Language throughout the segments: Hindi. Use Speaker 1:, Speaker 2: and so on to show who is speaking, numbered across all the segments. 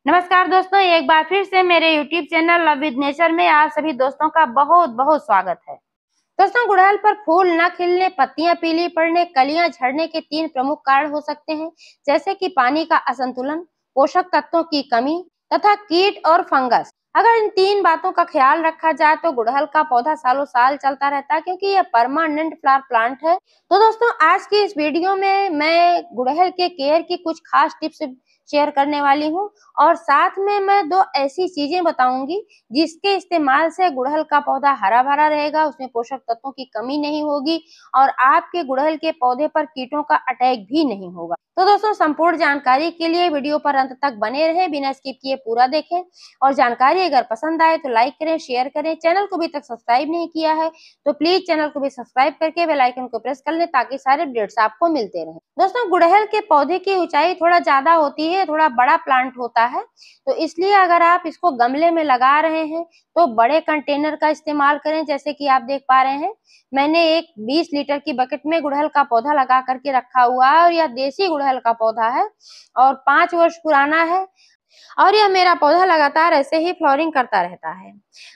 Speaker 1: नमस्कार दोस्तों, एक बार फिर से मेरे YouTube channel love with nature में आप सभी दोस्तों का बहुत बहुत स्वागत है। दोस्तों, गुड़हल पर फूल न खिलने, पत्तियां पीली पड़ने, कलियां झड़ने के 3 प्रमुख कारण हो सकते हैं, जैसे कि पानी का असंतुलन, पोषक तत्वों की कमी तथा कीट और फंगस। अगर इन 3 बातों का ख्याल रखा जाए तो गुड़हल का पौधा सालों साल चलता रहता है, क्योंकि यह परमानेंट फ्लावर प्लांट है। तो दोस्तों, आज की इस वीडियो में मैं गुड़हल के केयर की कुछ खास टिप्स शेयर करने वाली हूँ और साथ में मैं 2 ऐसी चीजें बताऊंगी जिसके इस्तेमाल से गुड़हल का पौधा हरा भरा रहेगा, उसमें पोषक तत्वों की कमी नहीं होगी और आपके गुड़हल के पौधे पर कीटों का अटैक भी नहीं होगा। तो दोस्तों, संपूर्ण जानकारी के लिए वीडियो पर अंत तक बने रहें, बिना स्किप किए पूरा देखें और जानकारी अगर पसंद आए तो लाइक करें, शेयर करें। चैनल को अभी तक सब्सक्राइब नहीं किया है तो प्लीज चैनल को भी सब्सक्राइब करके बेल आइकन को प्रेस कर लें ताकि सारे अपडेट्स आपको मिलते रहें। दोस्तों, गुड़हल के पौधे की ऊंचाई थोड़ा ज्यादा होती है, थोड़ा बड़ा प्लांट होता है, तो इसलिए अगर आप इसको गमले में लगा रहे हैं तो बड़े कंटेनर का इस्तेमाल करें। जैसे कि आप देख पा रहे हैं, मैंने एक 20 लीटर की बकेट में गुड़हल का पौधा लगा करके रखा हुआ है और यह देसी गुड़हल का पौधा है और 5 वर्ष पुराना है और यह मेरा पौधा लगातार ऐसे ही फ्लावरिंग करता रहता है।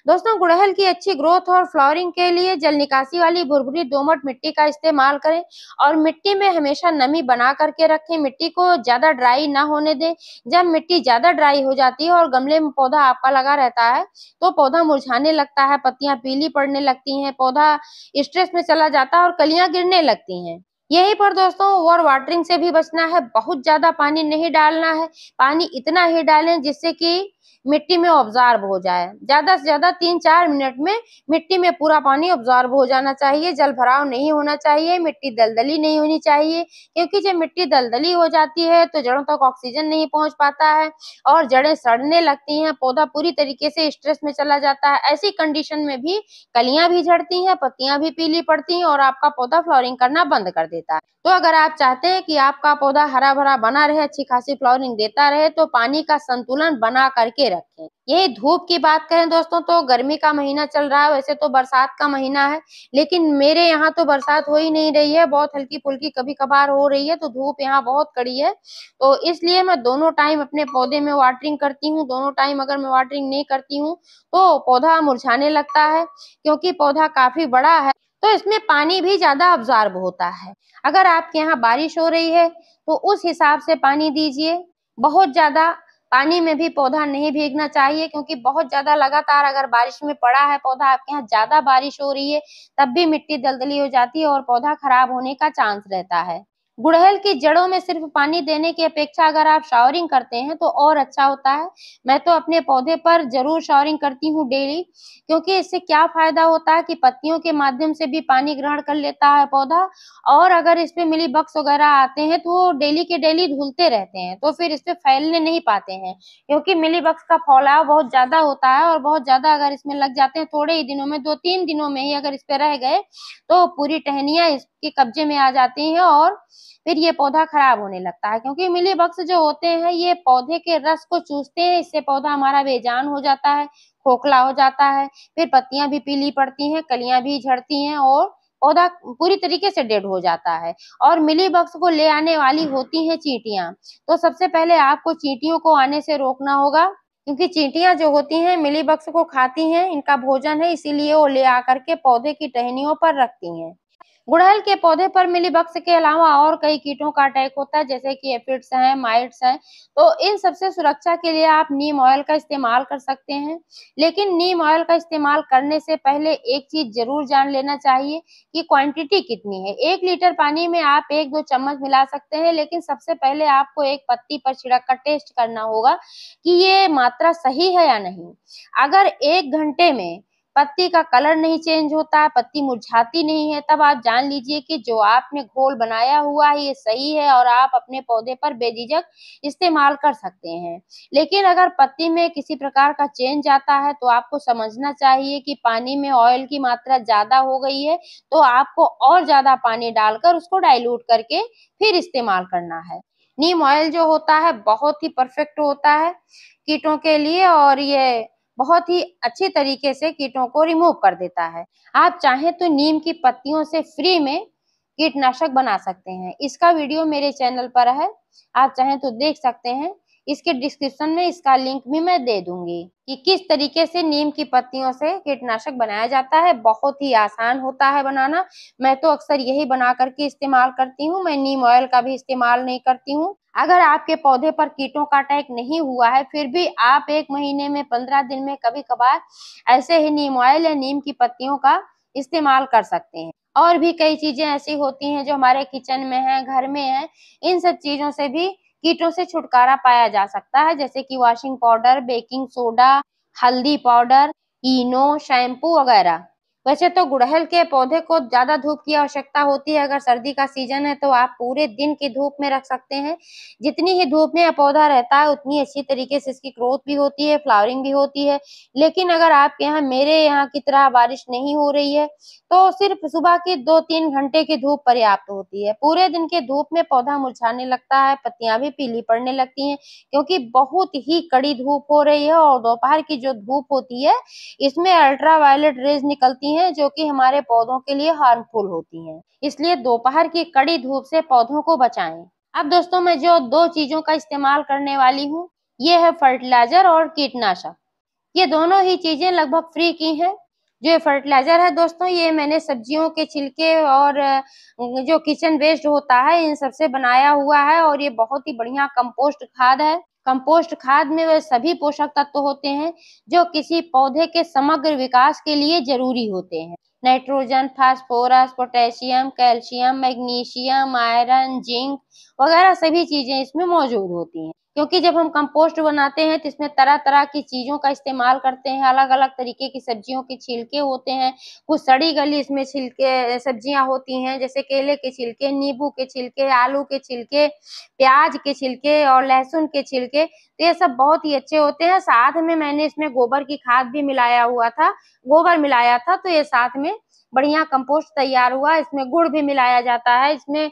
Speaker 1: दोस्तों, गुड़हल की अच्छी ग्रोथ और फ्लावरिंग के लिए जल निकासी वाली भुरभुरी दोमट मिट्टी का इस्तेमाल करें और मिट्टी में हमेशा नमी बना करके रखें, मिट्टी को ज्यादा ड्राई ना होने दें। जब मिट्टी ज्यादा ड्राई हो जाती है और गमले में पौधा आपका लगा रहता है तो पौधा मुरझाने लगता है, पत्तियां पीली पड़ने लगती हैं, पौधा स्ट्रेस में चला जाता है और कलियां गिरने लगती हैं। यहीं पर दोस्तों, ओवर वाटरिंग से भी बचना है, बहुत ज्यादा पानी नहीं डालना है, पानी इतना ही डालें जिससे कि मिट्टी में ऑब्जॉर्ब हो जाए। ज्यादा से ज्यादा 3-4 मिनट में मिट्टी में पूरा पानी ऑब्जॉर्ब हो जाना चाहिए, जल भराव नहीं होना चाहिए, मिट्टी दलदली नहीं होनी चाहिए, क्योंकि जब मिट्टी दलदली हो जाती है तो जड़ों तक ऑक्सीजन नहीं पहुंच पाता है और जड़ें सड़ने लगती हैं, पौधा पूरी तरीके से स्ट्रेस में चला जाता है। ऐसी कंडीशन में भी कलियां भी झड़ती हैं, पत्तियां भी पीली पड़ती हैं और आपका पौधा फ्लावरिंग करना बंद कर देता है। तो अगर आप चाहते हैं कि आपका पौधा हरा भरा बना रहे, अच्छी खासी फ्लावरिंग देता रहे, तो पानी का संतुलन बना करके रखें। यही धूप की बात करें दोस्तों, तो गर्मी का महीना चल रहा है, वैसे तो बरसात का महीना है, लेकिन मेरे यहाँ तो बरसात हो ही नहीं रही है, बहुत हल्की फुल्की कभी कभार हो रही है, तो धूप यहाँ बहुत कड़ी है। तो इसलिए मैं दोनों टाइम अपने पौधे में वाटरिंग करती हूँ। दोनों टाइम अगर मैं वाटरिंग नहीं करती हूँ तो पौधा मुरझाने लगता है, क्योंकि पौधा काफी बड़ा है तो इसमें पानी भी ज्यादा अब्जॉर्ब होता है। अगर आपके यहाँ बारिश हो रही है तो उस हिसाब से पानी दीजिए। बहुत ज्यादा पानी में भी पौधा नहीं भीगना चाहिए, क्योंकि बहुत ज्यादा लगातार अगर बारिश में पड़ा है पौधा, आपके यहाँ ज्यादा बारिश हो रही है, तब भी मिट्टी दलदली हो जाती है और पौधा खराब होने का चांस रहता है। गुड़हल की जड़ों में सिर्फ पानी देने की अपेक्षा अगर आप शावरिंग करते हैं तो और अच्छा होता है। मैं तो अपने पौधे पर जरूर शावरिंग करती हूँ डेली, क्योंकि इससे क्या फायदा होता है कि पत्तियों के माध्यम से भी पानी ग्रहण कर लेता है पौधा, और अगर इस पे मिली बग्स वगैरह आते हैं तो वो डेली के डेली धुलते रहते हैं, तो फिर इस पे फैलने नहीं पाते हैं, क्योंकि मिली बग्स का फैलाव बहुत ज्यादा होता है और बहुत ज्यादा अगर इसमें लग जाते हैं थोड़े ही दिनों में, 2-3 दिनों में ही अगर इस पे रह गए तो पूरी टहनियां इसके कब्जे में आ जाती हैं और फिर ये पौधा खराब होने लगता है। क्योंकि मिली बग्स जो होते हैं ये पौधे के रस को चूसते हैं, इससे पौधा हमारा बेजान हो जाता है, खोखला हो जाता है, फिर पत्तियां भी पीली पड़ती हैं, कलियां भी झड़ती हैं और पौधा पूरी तरीके से डेड हो जाता है। और मिली बग्स को ले आने वाली होती हैं चींटियां, तो सबसे पहले आपको चींटियों को आने से रोकना होगा, क्योंकि चींटियां जो होती हैं मिली बग्स को खाती हैं, इनका भोजन है, इसीलिए वो ले आकर के पौधे की टहनियों पर रखती हैं। गुड़हल के पौधे पर मिलीबग्स के अलावा और कई कीटों का अटैक होता है, जैसे कि एफिड्स हैं, माइट्स हैं, तो इन सबसे सुरक्षा के लिए आप नीम ऑयल का इस्तेमाल कर सकते हैं। लेकिन नीम ऑयल का इस्तेमाल करने से पहले एक चीज जरूर जान लेना चाहिए कि क्वांटिटी कितनी है। 1 लीटर पानी में आप 1-2 चम्मच मिला सकते हैं, लेकिन सबसे पहले आपको एक पत्ती पर छिड़क कर टेस्ट करना होगा कि ये मात्रा सही है या नहीं। अगर 1 घंटे में पत्ती का कलर नहीं चेंज होता है, पत्ती मुरझाती नहीं है, तब आप जान लीजिए कि जो आपने घोल बनाया हुआ है ये सही है और आप अपने पौधे पर बेझिझक इस्तेमाल कर सकते हैं। लेकिन अगर पत्ती में किसी प्रकार का चेंज आता है तो आपको समझना चाहिए कि पानी में ऑयल की मात्रा ज्यादा हो गई है, तो आपको और ज्यादा पानी डालकर उसको डाइल्यूट करके फिर इस्तेमाल करना है। नीम ऑयल जो होता है बहुत ही परफेक्ट होता है कीटों के लिए और ये बहुत ही अच्छी तरीके से कीटों को रिमूव कर देता है। आप चाहें तो नीम की पत्तियों से फ्री में कीटनाशक बना सकते हैं। इसका वीडियो मेरे चैनल पर है, आप चाहें तो देख सकते हैं। इसके डिस्क्रिप्शन में इसका लिंक भी मैं दे दूंगी कि किस तरीके से नीम की पत्तियों से कीटनाशक बनाया जाता है। बहुत ही आसान होता है बनाना। मैं तो अक्सर यही बना करके इस्तेमाल करती हूँ। मैं नीम ऑयल का भी इस्तेमाल नहीं करती हूँ। अगर आपके पौधे पर कीटों का अटैक नहीं हुआ है, फिर भी आप 1 महीने में 15 दिन में कभी कभार ऐसे ही नीम ऑयल या नीम की पत्तियों का इस्तेमाल कर सकते हैं। और भी कई चीजें ऐसी होती हैं जो हमारे किचन में है, घर में है, इन सब चीजों से भी कीटों से छुटकारा पाया जा सकता है, जैसे कि वॉशिंग पाउडर, बेकिंग सोडा, हल्दी पाउडर, इनो, शैम्पू वगैरह। वैसे तो गुड़हल के पौधे को ज्यादा धूप की आवश्यकता होती है। अगर सर्दी का सीजन है तो आप पूरे दिन की धूप में रख सकते हैं। जितनी ही धूप में पौधा रहता है उतनी अच्छी तरीके से इसकी ग्रोथ भी होती है, फ्लावरिंग भी होती है। लेकिन अगर आपके यहाँ मेरे यहाँ की तरह बारिश नहीं हो रही है तो सिर्फ सुबह की 2-3 घंटे की धूप पर्याप्त होती है। पूरे दिन के धूप में पौधा मुरझाने लगता है, पत्तियां भी पीली पड़ने लगती हैं, क्योंकि बहुत ही कड़ी धूप हो रही है। और दोपहर की जो धूप होती है इसमें अल्ट्रावायलेट रेज निकलती हैं जो कि हमारे पौधों के लिए हार्मफुल होती हैं। इसलिए दोपहर की कड़ी धूप से पौधों को बचाएं। अब दोस्तों मैं जो 2 चीजों का इस्तेमाल करने वाली हूँ, ये है फर्टिलाइजर और कीटनाशक। ये दोनों ही चीजें लगभग फ्री की हैं। जो फर्टिलाइजर है दोस्तों, ये मैंने सब्जियों के छिलके और जो किचन वेस्ट होता है इन सब से बनाया हुआ है, और ये बहुत ही बढ़िया कंपोस्ट खाद है। कंपोस्ट खाद में वे सभी पोषक तत्व होते हैं जो किसी पौधे के समग्र विकास के लिए जरूरी होते हैं। Nitrogen, phosphorus, potassium, calcium, magnesium, iron, zinc वगैरह सभी चीजें इसमें मौजूद होती हैं। क्योंकि जब हम कंपोस्ट बनाते हैं तो इसमें तरह तरह की चीजों का इस्तेमाल करते हैं। अलग अलग तरीके की सब्जियों के छिलके होते हैं, कुछ सड़ी गली इसमें छिलके सब्जियां होती हैं, जैसे केले के छिलके, नींबू के छिलके, आलू के छिलके, प्याज के छिलके और लहसुन के छिलके। तो ये सब बहुत ही अच्छे होते हैं। साथ में मैंने इसमें गोबर की खाद भी मिलाया हुआ था, गोबर मिलाया था, तो ये साथ में बढ़िया कंपोस्ट तैयार हुआ। इसमें गुड़ भी मिलाया जाता है। इसमें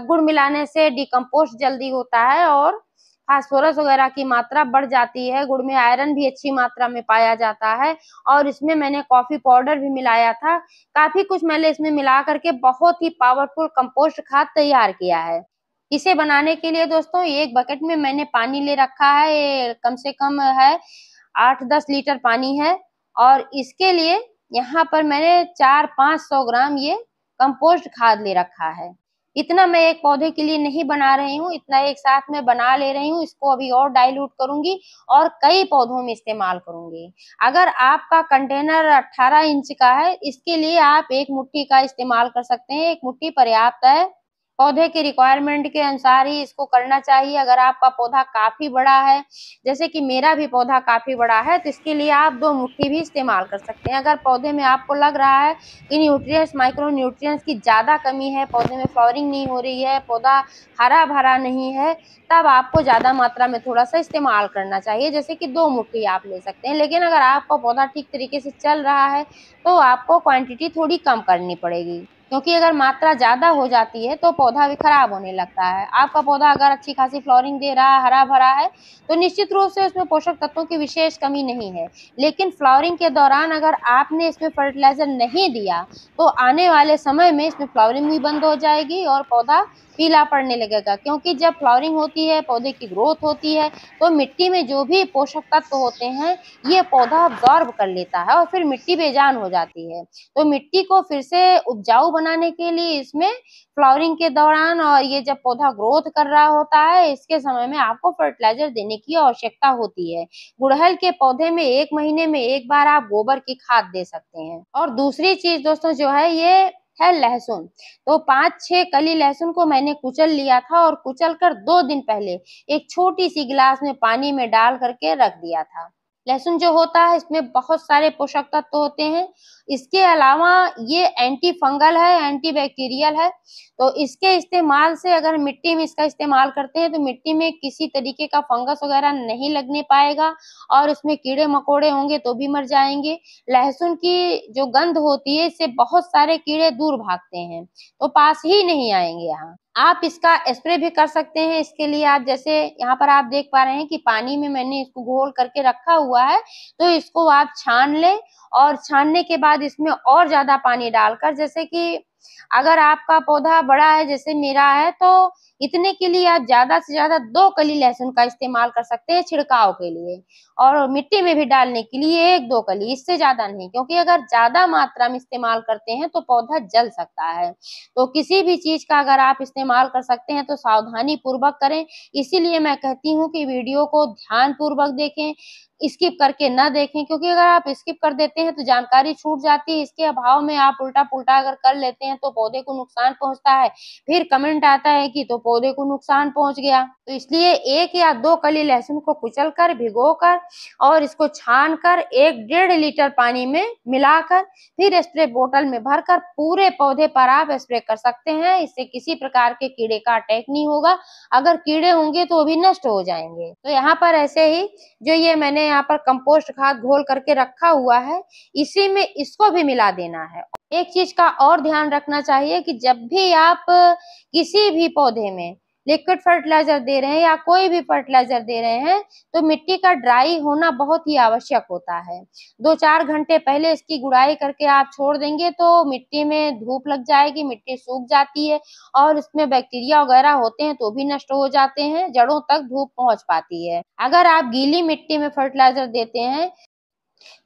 Speaker 1: गुड़ मिलाने से डिकम्पोस्ट जल्दी होता है और फास्फोरस वगैरह की मात्रा बढ़ जाती है। गुड़ में आयरन भी अच्छी मात्रा में पाया जाता है। और इसमें मैंने कॉफी पाउडर भी मिलाया था। काफी कुछ मैंने इसमें मिला करके बहुत ही पावरफुल कंपोस्ट खाद तैयार किया है। इसे बनाने के लिए दोस्तों एक बकेट में मैंने पानी ले रखा है। ये कम से कम है 8-10 लीटर पानी है। और इसके लिए यहाँ पर मैंने 400-500 ग्राम ये कंपोस्ट खाद ले रखा है। इतना मैं एक पौधे के लिए नहीं बना रही हूँ, इतना एक साथ में बना ले रही हूँ। इसको अभी और डाइल्यूट करूंगी और कई पौधों में इस्तेमाल करूंगी। अगर आपका कंटेनर 18 इंच का है, इसके लिए आप 1 मुट्ठी का इस्तेमाल कर सकते हैं। 1 मुट्ठी पर्याप्त है। पौधे की रिक्वायरमेंट के अनुसार ही इसको करना चाहिए। अगर आपका पौधा काफी बड़ा है, जैसे कि मेरा भी पौधा काफी बड़ा है, तो इसके लिए आप 2 मुट्ठी भी इस्तेमाल कर सकते हैं। अगर पौधे में आपको लग रहा है कि न्यूट्रिएंट्स, माइक्रो न्यूट्रिएंट्स की ज्यादा कमी है, पौधे में फ्लावरिंग नहीं हो रही है, पौधा हरा भरा नहीं है, तब आपको ज्यादा मात्रा में थोड़ा सा इस्तेमाल करना चाहिए, जैसे कि 2 मुट्ठी आप ले सकते हैं। लेकिन अगर आपका पौधा ठीक तरीके से चल रहा है तो आपको क्वांटिटी थोड़ी कम करनी पड़ेगी, क्योंकि अगर मात्रा ज्यादा हो जाती है तो पौधा भी खराब होने लगता है। आपका पौधा अगर अच्छी खासी फ्लावरिंग दे रहा है, हरा भरा है, तो निश्चित रूप से उसमें पोषक तत्वों की विशेष कमी नहीं है। लेकिन फ्लावरिंग के दौरान अगर आपने इसमें फर्टिलाइजर नहीं दिया तो आने वाले समय में इसमें फ्लावरिंग भी बंद हो जाएगी और पौधा पीला पड़ने लगेगा। क्योंकि जब फ्लावरिंग होती है, पौधे की ग्रोथ होती है, तो मिट्टी में जो भी पोषक तत्व होते हैं ये पौधा अब्जॉर्ब कर लेता है और फिर मिट्टी बेजान हो जाती है। तो मिट्टी को फिर से उपजाऊ बनाने के लिए इसमें फ्लावरिंग के दौरान और ये जब पौधा ग्रोथ कर रहा होता है, इसके समय में आपको फर्टिलाइजर देने की आवश्यकता होती है। गुड़हल के पौधे में 1 महीने में 1 बार आप गोबर की खाद दे सकते हैं। और दूसरी चीज दोस्तों जो है ये है लहसुन। तो 5-6 कली लहसुन को मैंने कुचल लिया था और कुचल कर 2 दिन पहले एक छोटी सी गिलास में पानी में डाल करके रख दिया था। लहसुन जो होता है इसमें बहुत सारे पोषक तत्व होते हैं। इसके अलावा ये एंटी फंगल है, एंटी बैक्टीरियल है। तो इसके इस्तेमाल से अगर मिट्टी में इसका इस्तेमाल करते हैं तो मिट्टी में किसी तरीके का फंगस वगैरह नहीं लगने पाएगा और उसमें कीड़े मकोड़े होंगे तो भी मर जाएंगे। लहसुन की जो गंध होती है इससे बहुत सारे कीड़े दूर भागते हैं, तो पास ही नहीं आएंगे यहाँ। आप इसका स्प्रे भी कर सकते हैं। इसके लिए आप जैसे यहाँ पर आप देख पा रहे हैं कि पानी में मैंने इसको घोल करके रखा हुआ है, तो इसको आप छान लें और छानने के बाद इसमें और ज्यादा पानी डालकर, जैसे कि अगर आपका पौधा बड़ा है जैसे मेरा है तो इतने के लिए आप ज्यादा से ज्यादा 2 कली लहसुन का इस्तेमाल कर सकते हैं छिड़काव के लिए, और मिट्टी में भी डालने के लिए 1-2 कली, इससे ज्यादा नहीं, क्योंकि अगर ज्यादा मात्रा में इस्तेमाल करते हैं तो पौधा जल सकता है। तो किसी भी चीज का अगर आप इस्तेमाल कर सकते हैं तो सावधानी पूर्वक करें। इसीलिए मैं कहती हूँ कि वीडियो को ध्यान पूर्वक देखें, स्किप करके ना देखें, क्योंकि अगर आप स्किप कर देते हैं तो जानकारी छूट जाती है। इसके अभाव में आप उल्टा पुल्टा अगर कर लेते हैं तो पौधे को नुकसान पहुंचता है, फिर कमेंट आता है कि तो पौधे को नुकसान पहुंच गया। तो इसलिए 1 या 2 कली लहसुन को कुचल कर, भिगो कर और इसको छान कर 1-1.5 लीटर पानी में मिलाकर फिर स्प्रे बोतल में भरकर पूरे पौधे पर आप स्प्रे कर सकते हैं। इससे किसी प्रकार के कीड़े का अटैक नहीं होगा, अगर कीड़े होंगे तो भी नष्ट हो जाएंगे। तो यहाँ पर ऐसे ही जो ये मैंने यहाँ पर कंपोस्ट खाद घोल करके रखा हुआ है, इसी में इसको भी मिला देना है। एक चीज का और ध्यान रखना चाहिए कि जब भी आप किसी भी पौधे में लिक्विड फर्टिलाइजर दे रहे हैं या कोई भी फर्टिलाइजर दे रहे हैं तो मिट्टी का ड्राई होना बहुत ही आवश्यक होता है। 2-4 घंटे पहले इसकी गुड़ाई करके आप छोड़ देंगे तो मिट्टी में धूप लग जाएगी, मिट्टी सूख जाती है और उसमें बैक्टीरिया वगैरह होते हैं तो भी नष्ट हो जाते हैं, जड़ों तक धूप पहुंच पाती है। अगर आप गीली मिट्टी में फर्टिलाइजर देते हैं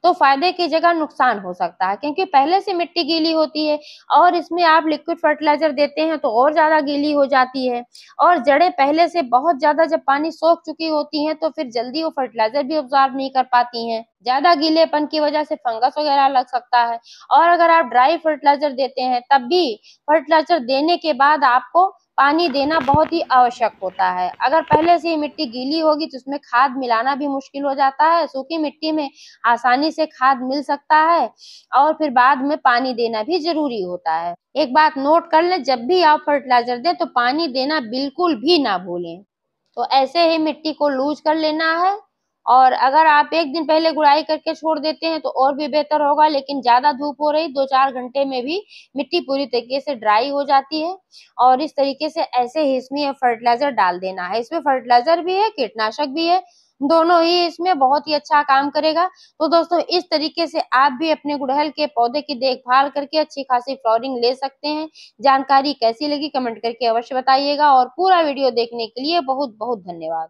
Speaker 1: तो फायदे की जगह नुकसान हो सकता है, क्योंकि पहले से मिट्टी गीली होती है और इसमें आप लिक्विड फर्टिलाइजर देते हैं तो और ज्यादा गीली हो जाती है, और जड़ें पहले से बहुत ज्यादा जब पानी सोख चुकी होती हैं तो फिर जल्दी वो फर्टिलाइजर भी अब्सॉर्ब नहीं कर पाती हैं। ज्यादा गीलेपन की वजह से फंगस वगैरह लग सकता है। और अगर आप ड्राई फर्टिलाइजर देते हैं तब भी फर्टिलाइजर देने के बाद आपको पानी देना बहुत ही आवश्यक होता है। अगर पहले से ही मिट्टी गीली होगी तो उसमें खाद मिलाना भी मुश्किल हो जाता है। सूखी मिट्टी में आसानी से खाद मिल सकता है और फिर बाद में पानी देना भी जरूरी होता है। एक बात नोट कर लें, जब भी आप फर्टिलाइजर दें तो पानी देना बिल्कुल भी ना भूलें। तो ऐसे ही मिट्टी को लूज कर लेना है, और अगर आप 1 दिन पहले गुड़ाई करके छोड़ देते हैं तो और भी बेहतर होगा, लेकिन ज्यादा धूप हो रही 2-4 घंटे में भी मिट्टी पूरी तरीके से ड्राई हो जाती है। और इस तरीके से ऐसे ही इसमें फर्टिलाइजर डाल देना है। इसमें फर्टिलाइजर भी है, कीटनाशक भी है, दोनों ही इसमें बहुत ही अच्छा काम करेगा। तो दोस्तों इस तरीके से आप भी अपने गुड़हल के पौधे की देखभाल करके अच्छी खासी फ्लावरिंग ले सकते हैं। जानकारी कैसी लगी कमेंट करके अवश्य बताइएगा, और पूरा वीडियो देखने के लिए बहुत बहुत धन्यवाद।